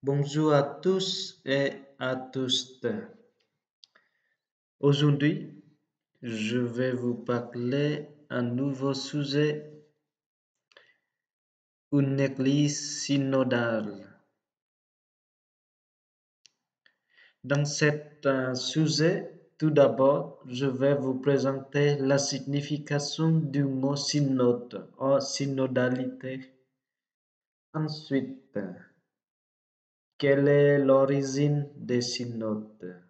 Bonjour à tous et à tous. Aujourd'hui, je vais vous parler un nouveau sujet, une église synodale. Dans cet sujet, tout d'abord, je vais vous présenter la signification du mot synode ou synodalité. Ensuite, quelle est l'origine des synodes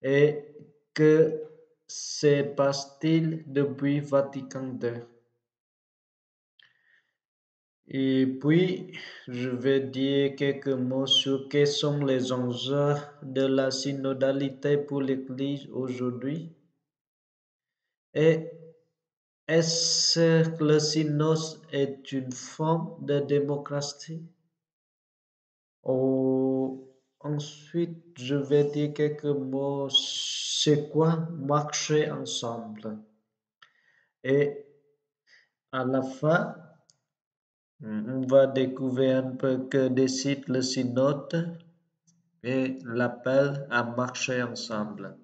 et que se passe-t-il depuis Vatican II? Et puis, je vais dire quelques mots sur quels sont les enjeux de la synodalité pour l'Église aujourd'hui. Et est-ce que le synode est une forme de démocratie? Ensuite, je vais dire quelques mots. C'est quoi marcher ensemble? Et à la fin, on va découvrir un peu que décide le synode et l'appel à marcher ensemble.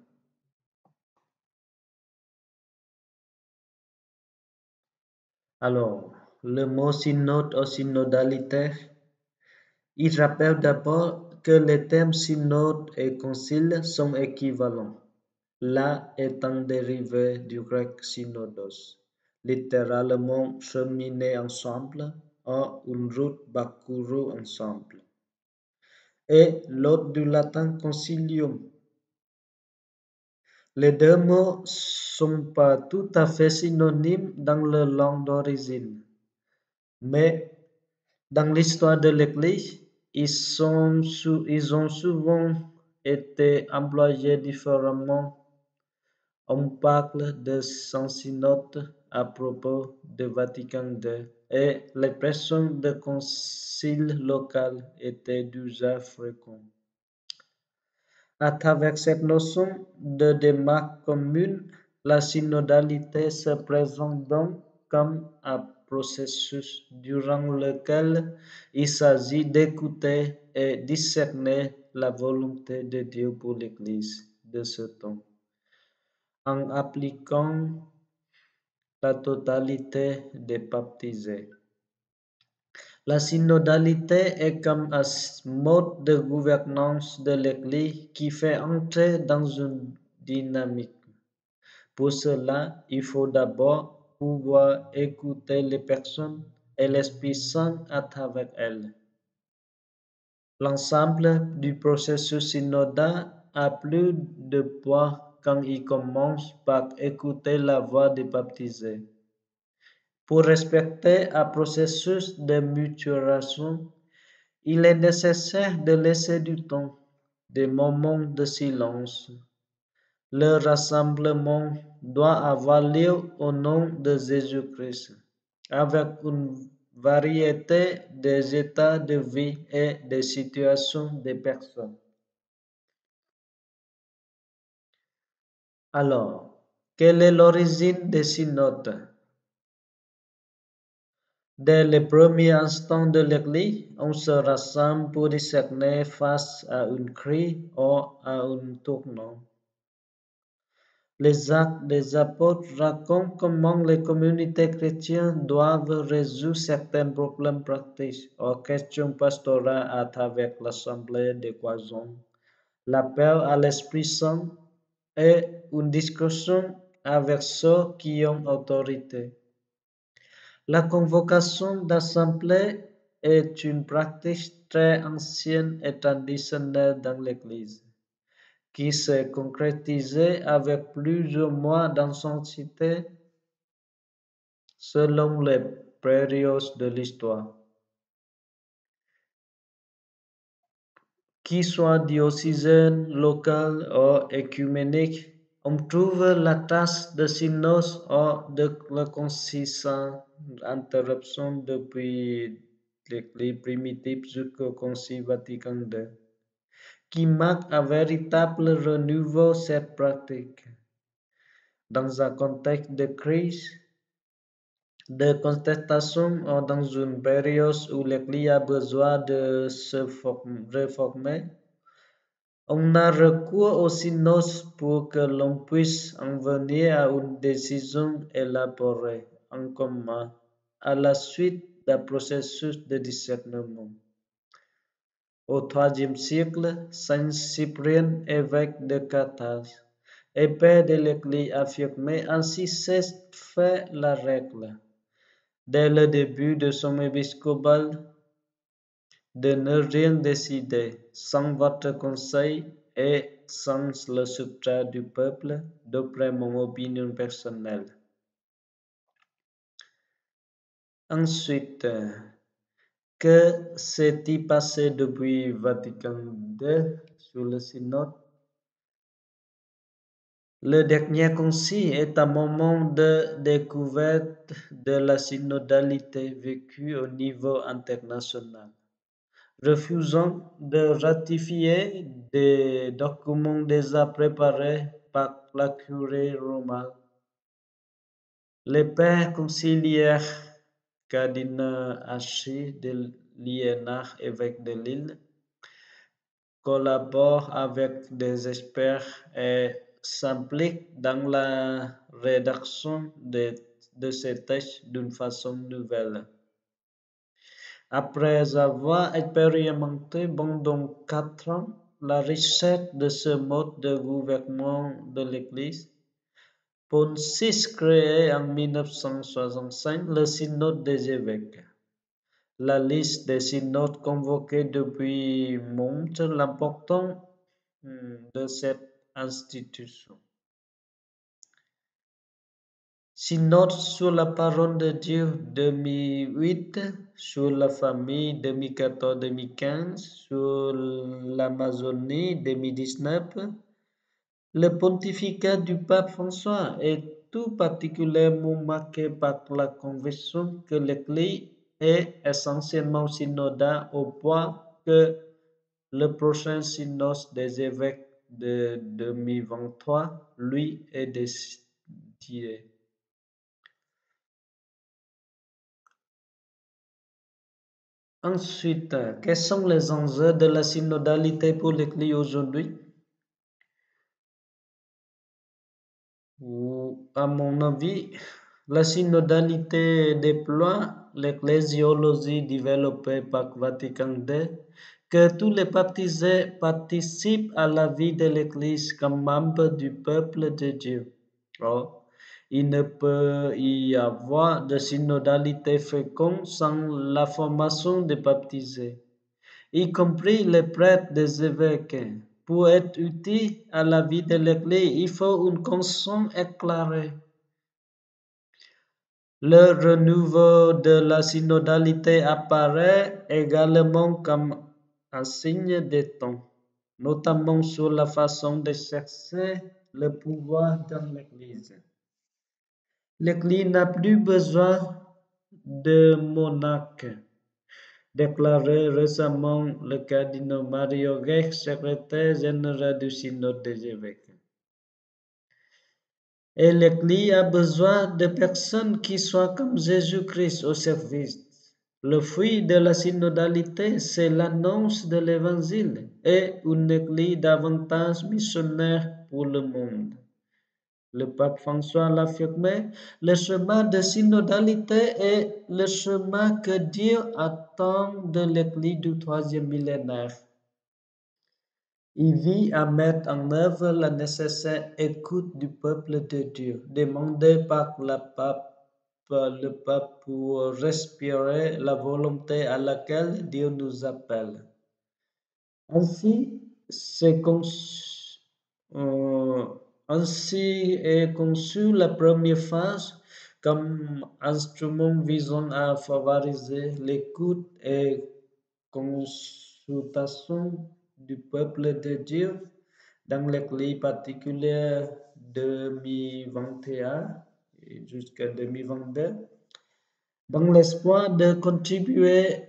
Alors, le mot synode ou synodalité, il rappelle d'abord que les termes synode et concile sont équivalents, là étant dérivé du grec synodos, littéralement cheminer ensemble ou une route parcourue ensemble, et l'autre du latin concilium. Les deux mots sont pas tout à fait synonymes dans leur langue d'origine, mais dans l'histoire de l'Église, ils ont souvent été employés différemment. On parle de Saint Synode à propos de Vatican II et l'expression de concile local était d'usage fréquent. À travers cette notion de démarche commune, la synodalité se présente donc comme un processus durant lequel il s'agit d'écouter et discerner la volonté de Dieu pour l'Église de ce temps, en appliquant la totalité des baptisés. La synodalité est comme un mode de gouvernance de l'Église qui fait entrer dans une dynamique. Pour cela, il faut d'abord pouvoir écouter les personnes et l'Esprit Saint à travers elles. L'ensemble du processus synodal a plus de poids quand il commence par écouter la voix des baptisés. Pour respecter un processus de mutualisation, il est nécessaire de laisser du temps, des moments de silence. Le rassemblement doit avoir lieu au nom de Jésus-Christ, avec une variété des états de vie et des situations des personnes. Alors, quelle est l'origine des synodes? Dès les premiers instants de l'Église, on se rassemble pour discerner face à une crise ou à un tournant. Les actes des apôtres racontent comment les communautés chrétiennes doivent résoudre certains problèmes pratiques ou questions pastorales à travers l'assemblée des croisants, l'appel à l'Esprit Saint et une discussion avec ceux qui ont autorité. La convocation d'assemblée est une pratique très ancienne et traditionnelle dans l'Église, qui s'est concrétisée avec plus ou moins d'intensité selon les périodes de l'histoire. Qu'il soit diocésaine, local ou écuménique, on trouve la trace de synode ou de la concile interruption depuis l'Église primitive jusqu'au Concile Vatican II, qui marque un véritable renouveau de cette pratique. Dans un contexte de crise, de contestation dans une période où l'Église a besoin de se réformer. On a recours au synode pour que l'on puisse en venir à une décision élaborée en commun à la suite d'un processus de discernement. Au IIIe siècle, saint Cyprien, évêque de Carthage et père de l'Église, affirmait ainsi cette fait la règle. Dès le début de son épiscopat, de ne rien décider sans votre conseil et sans le soutien du peuple, d'après mon opinion personnelle. Ensuite, que s'est-il passé depuis Vatican II sur le synode? Le dernier concile est un moment de découverte de la synodalité vécue au niveau international. Refusant de ratifier des documents déjà préparés par la curie romane. Les pères conciliaires cardinal Archie de Liénard, évêque de Lille, collaborent avec des experts et s'impliquent dans la rédaction de ces textes d'une façon nouvelle. Après avoir expérimenté pendant 4 ans la richesse de ce mode de gouvernement de l'Église, Paul VI créé en 1965 le synode des évêques. La liste des synodes convoqués depuis montre l'importance de cette institution. Synode sur la parole de Dieu 2008, sur la famille 2014-2015, sur l'Amazonie 2019. Le pontificat du pape François est tout particulièrement marqué par la conviction que l'Église est essentiellement synodale au point que le prochain synode des évêques de 2023 lui est dédié. Ensuite, quels sont les enjeux de la synodalité pour l'Église aujourd'hui? À mon avis, la synodalité déploie l'ecclésiologie développée par Vatican II, que tous les baptisés participent à la vie de l'Église comme membres du peuple de Dieu. Or, il ne peut y avoir de synodalité féconde sans la formation des baptisés, y compris les prêtres des évêques. Pour être utile à la vie de l'Église, il faut une conscience éclairée. Le renouveau de la synodalité apparaît également comme un signe des temps, notamment sur la façon d'exercer le pouvoir dans l'Église. L'Église n'a plus besoin de monarque, déclaré récemment le cardinal Mario Gay, secrétaire général du synode des évêques. Et l'Église a besoin de personnes qui soient comme Jésus-Christ au service. Le fruit de la synodalité, c'est l'annonce de l'Évangile et une Église davantage missionnaire pour le monde. Le pape François l'affirmait, le chemin de synodalité est le chemin que Dieu attend de l'Église du troisième millénaire. Il vit à mettre en œuvre la nécessaire écoute du peuple de Dieu, demandée par le pape pour respirer la volonté à laquelle Dieu nous appelle. Ainsi, est conçue la première phase comme instrument visant à favoriser l'écoute et consultation du peuple de Dieu dans l'Église particulière 2021 jusqu'à 2022, dans l'espoir de contribuer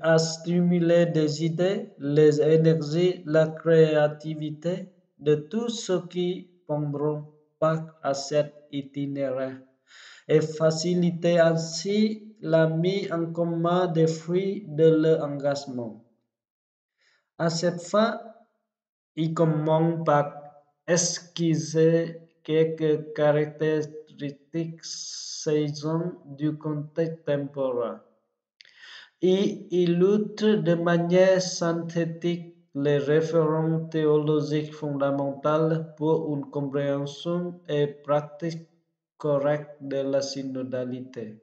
à stimuler des idées, les énergies, la créativité de tous ceux qui prendront part à cet itinéraire et faciliter ainsi la mise en commun des fruits de leur engagement. À cette fin, il commence par esquisser quelques caractéristiques saisonnes du contexte temporel. Il illustre de manière synthétique les références théologiques fondamentales pour une compréhension et pratique correcte de la synodalité.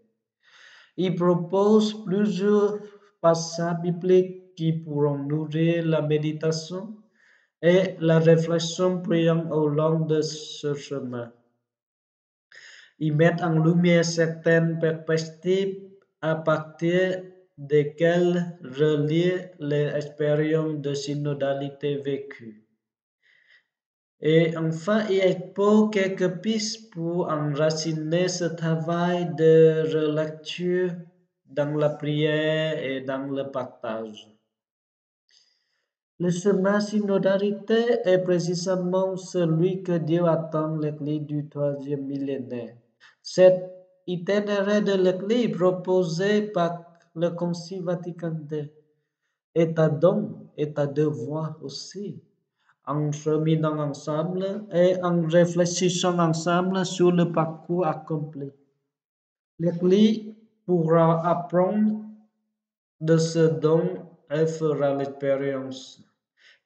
Il propose plusieurs passages bibliques qui pourront nourrir la méditation et la réflexion priant au long de ce chemin. Il met en lumière certaines perspectives à partir desquelles relire les expériences de synodalité vécues. Et enfin, il expose quelques pistes pour enraciner ce travail de relecture dans la prière et dans le partage. Le chemin synodalité est précisément celui que Dieu attend de l'Église du troisième millénaire. Cet itinéraire de l'Église proposé par le Concile Vatican II est à don, est à devoir aussi, en cheminant ensemble et en réfléchissant ensemble sur le parcours accompli. L'Église pourra apprendre de ce don et fera l'expérience.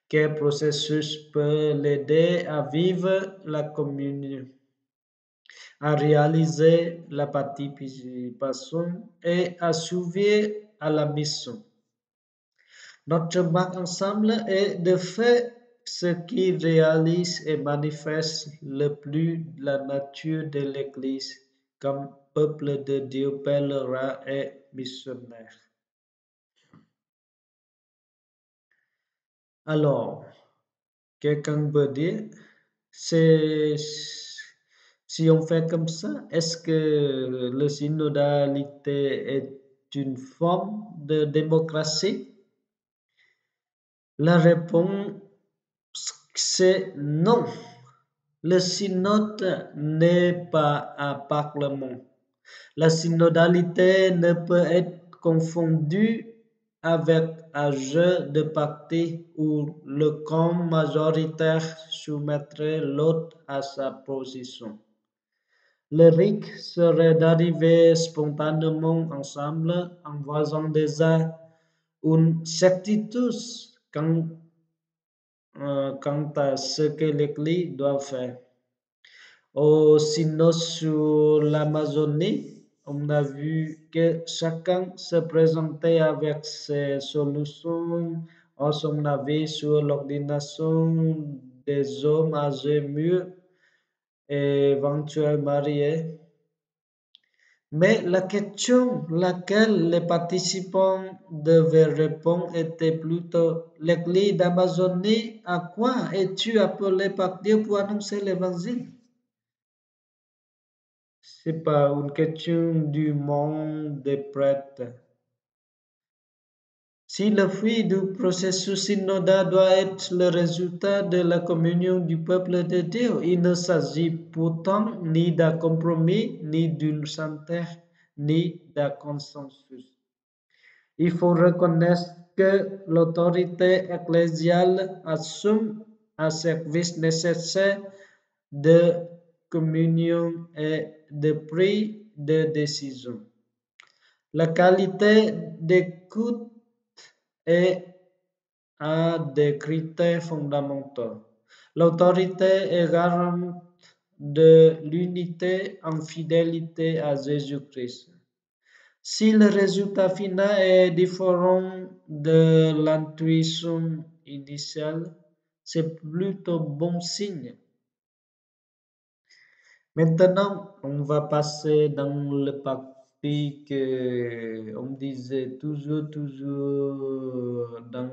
Quel processus peut l'aider à vivre la communion, à réaliser la participation et à survivre à la mission. Notre marque ensemble est de faire ce qui réalise et manifeste le plus la nature de l'Église comme peuple de Dieu pèlerin et missionnaire. Alors, quelqu'un peut dire, si on fait comme ça, est-ce que la synodalité est une forme de démocratie? La réponse, c'est non. Le synode n'est pas un parlement. La synodalité ne peut être confondue avec un jeu de parti où le camp majoritaire soumettrait l'autre à sa position. Le risque serait d'arriver spontanément ensemble en voyant déjà une certitude quant à ce que l'Église doit faire. Au synode sur l'Amazonie, on a vu que chacun se présentait avec ses solutions ou son avis sur l'ordination des hommes âgés mûrs et éventuellement mariés. Mais la question laquelle les participants devaient répondre était plutôt l'Église d'Amazonie, à quoi es-tu appelé par Dieu pour annoncer l'Évangile? C'est pas une question du monde des prêtres. Si le fruit du processus synodal doit être le résultat de la communion du peuple de Dieu, il ne s'agit pourtant ni d'un compromis, ni d'une synthèse, ni d'un consensus. Il faut reconnaître que l'autorité ecclésiale assume un service nécessaire de communion et de prise de décision. La qualité d'écoute est un des critères fondamentaux. L'autorité est garante de l'unité en fidélité à Jésus-Christ. Si le résultat final est différent de l'intuition initiale, c'est plutôt bon signe. Maintenant, on va passer dans le parti que on disait toujours dans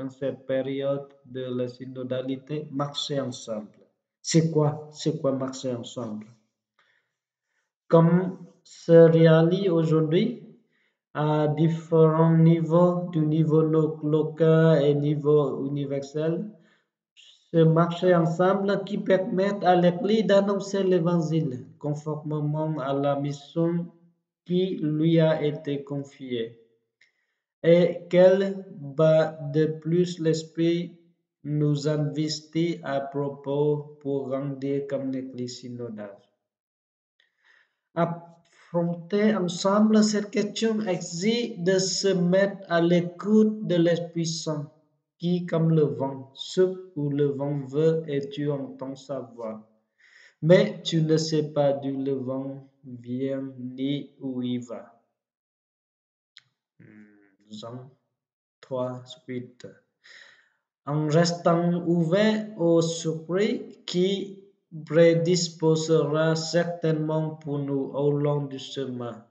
cette période de la synodalité, marcher ensemble. C'est quoi marcher ensemble? Comme se réalise aujourd'hui à différents niveaux, du niveau local et niveau universel, se marcher ensemble qui permettent à l'Église d'annoncer l'Évangile conformément à la mission qui lui a été confiée. Et quel bat de plus l'Esprit nous investit à propos pour grandir comme l'Église synodale. Affronter ensemble cette question exige de se mettre à l'écoute de l'Esprit Saint, qui, comme le vent, souffle où le vent veut et tu entends sa voix. Mais tu ne sais pas d'où le vent vient ni où il va. Jean 3, 8. En restant ouvert au surpris qui prédisposera certainement pour nous au long du chemin.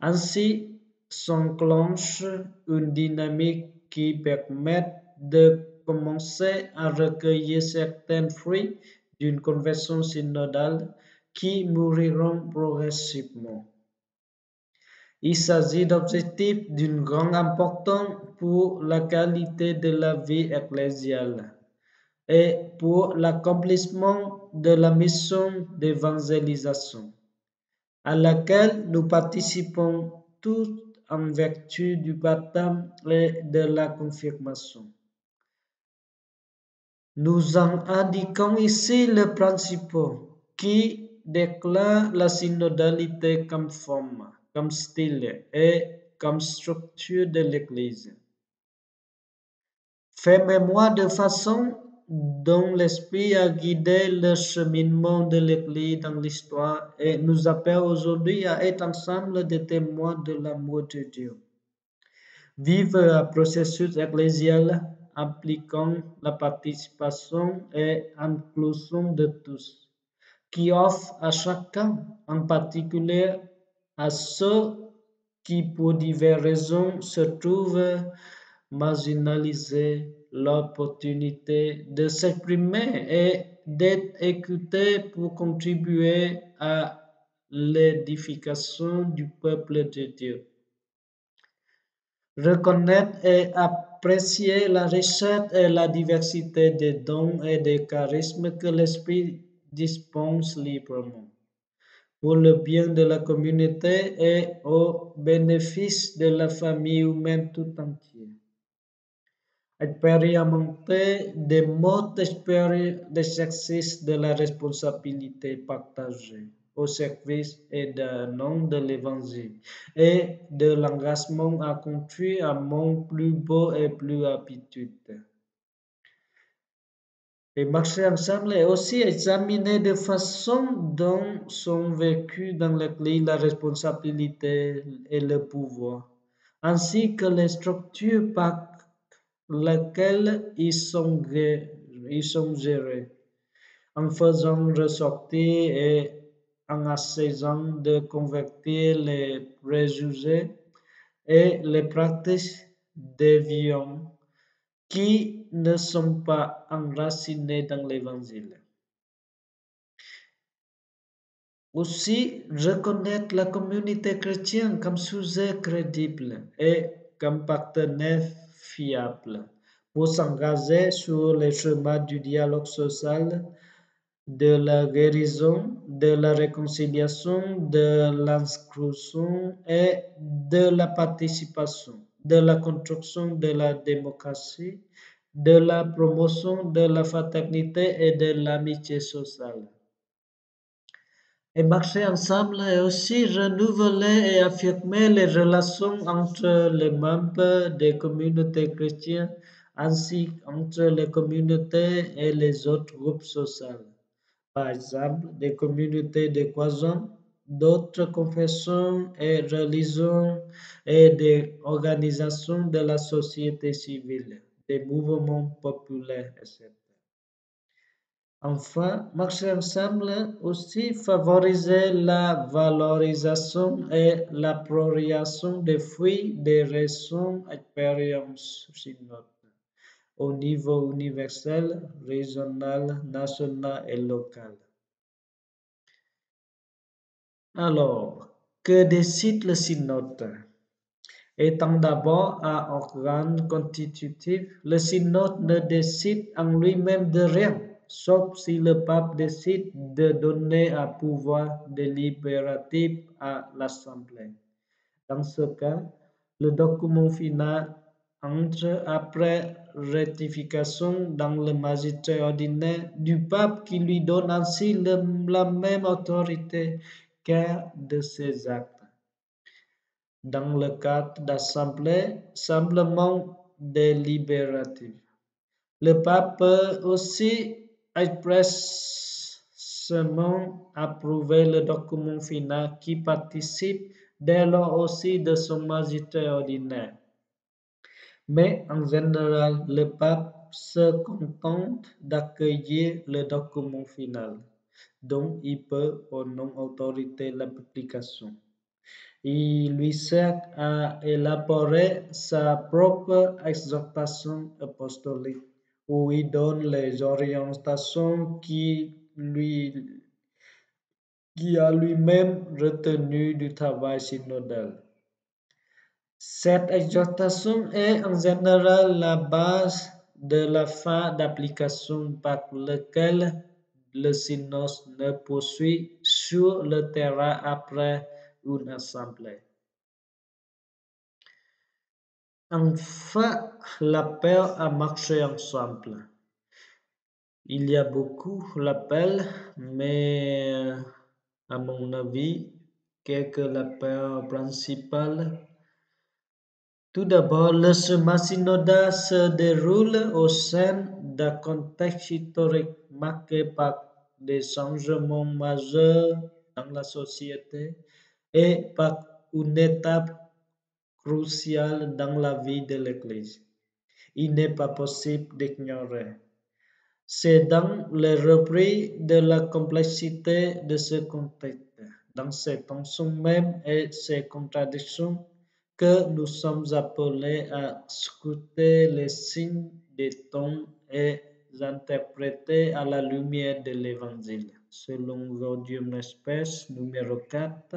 Ainsi s'enclenche une dynamique qui permet de commencer à recueillir certains fruits d'une conversion synodale qui mûriront progressivement. Il s'agit d'objectifs d'une grande importance pour la qualité de la vie ecclésiale et pour l'accomplissement de la mission d'évangélisation, à laquelle nous participons tous en vertu du baptême et de la confirmation. Nous en indiquons ici le principe qui déclare la synodalité comme forme, comme style et comme structure de l'Église. Fait mémoire de façon dont l'Esprit a guidé le cheminement de l'Église dans l'histoire et nous appelle aujourd'hui à être ensemble des témoins de l'amour de Dieu. Vivre un processus ecclésial impliquant la participation et inclusion de tous, qui offre à chacun, en particulier à ceux qui pour diverses raisons se trouvent marginalisés, l'opportunité de s'exprimer et d'être écoutés pour contribuer à l'édification du peuple de Dieu. Reconnaître et apprécier la richesse et la diversité des dons et des charismes que l'Esprit dispense librement pour le bien de la communauté et au bénéfice de la famille humaine tout entière. Expérimenter des modes d'exercice de la responsabilité partagée au service et d'un nom de l'Évangile et de l'engagement à construire un monde plus beau et plus habitué. Et marcher ensemble et aussi examiner de façon dont sont vécues dans l'Église la responsabilité et le pouvoir, ainsi que les structures par lesquelles ils sont gérés, en faisant ressortir et en essayant de convertir les préjugés et les pratiques déviantes qui ne sont pas enracinés dans l'Évangile. Aussi, reconnaître la communauté chrétienne comme sujet crédible et comme partenaire fiable pour s'engager sur le chemin du dialogue social, de la guérison, de la réconciliation, de l'inclusion et de la participation, de la construction de la démocratie, de la promotion de la fraternité et de l'amitié sociale. Et marcher ensemble et aussi renouveler et affirmer les relations entre les membres des communautés chrétiennes ainsi qu'entre les communautés et les autres groupes sociaux. Par exemple, des communautés de croyants, d'autres confessions et religions et des organisations de la société civile, des mouvements populaires, etc. Enfin, marcher ensemble aussi favoriser la valorisation et l'appropriation des fruits des récentes expériences synodales au niveau universel, régional, national et local. Alors, que décide le synode? Étant d'abord un organe constitutif, le synode ne décide en lui-même de rien, sauf si le pape décide de donner un pouvoir délibératif à l'Assemblée. Dans ce cas, le document final entre après rectification dans le magistère ordinaire du pape qui lui donne ainsi la même autorité qu'un de ses actes. Dans le cadre d'assemblée simplement délibérative, le pape peut aussi expressément approuver le document final qui participe dès lors aussi de son magistère ordinaire. Mais en général, le pape se contente d'accueillir le document final, dont il peut ou non autoriser l'application. Il lui sert à élaborer sa propre exhortation apostolique, où il donne les orientations qui a lui-même retenu du travail synodal. Cette exhortation est en général la base de la fin d'application par laquelle le synode ne poursuit sur le terrain après une assemblée. Enfin, l'appel à marcher ensemble. Il y a beaucoup d'appels, mais à mon avis, quelques appels principaux. Tout d'abord, le chemin synodal se déroule au sein d'un contexte historique marqué par des changements majeurs dans la société et par une étape cruciale dans la vie de l'Église. Il n'est pas possible d'ignorer. C'est dans le repris de la complexité de ce contexte, dans ses tensions mêmes et ses contradictions, que nous sommes appelés à scruter les signes des temps et interpréter à la lumière de l'Évangile, selon Gaudium et Spes numéro 4.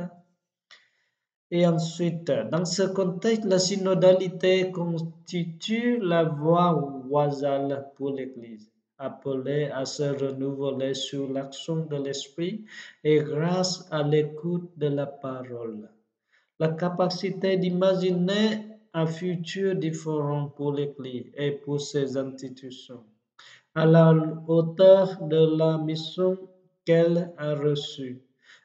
Et ensuite, dans ce contexte, la synodalité constitue la voie royale pour l'Église, appelée à se renouveler sur l'action de l'Esprit et grâce à l'écoute de la parole. La capacité d'imaginer un futur différent pour l'Église et pour ses institutions, à la hauteur de la mission qu'elle a reçue,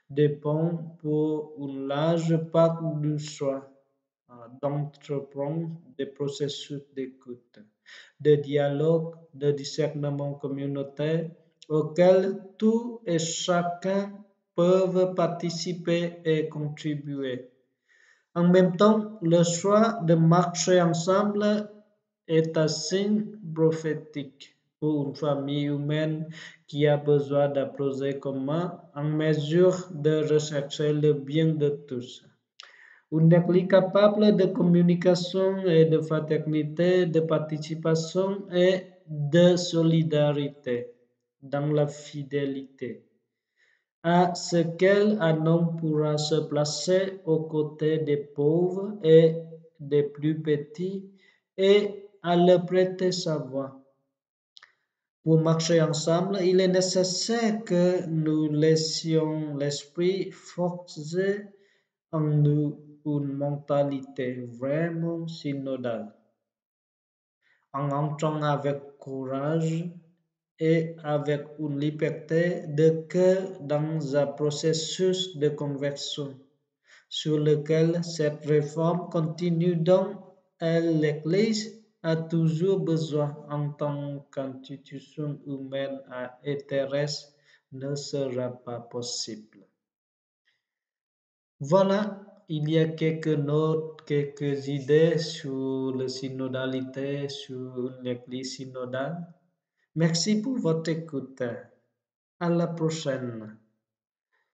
dépend pour une large part du choix d'entreprendre des processus d'écoute, de dialogue, de discernement communautaire auxquels tous et chacun peuvent participer et contribuer. En même temps, le choix de marcher ensemble est un signe prophétique pour une famille humaine qui a besoin d'un projet commun en mesure de rechercher le bien de tous. Une église capable de communication et de fraternité, de participation et de solidarité dans la fidélité à ce qu'un homme pourra se placer aux côtés des pauvres et des plus petits et à leur prêter sa voix. Pour marcher ensemble, il est nécessaire que nous laissions l'esprit forger en nous une mentalité vraiment synodale, en entrant avec courage et avec une liberté de cœur dans un processus de conversion sur lequel cette réforme continue dont l'Église a toujours besoin en tant qu'institution humaine et terrestre ne sera pas possible. Voilà, il y a quelques notes, quelques idées sur la synodalité, sur l'Église synodale. Merci pour votre écoute. À la prochaine.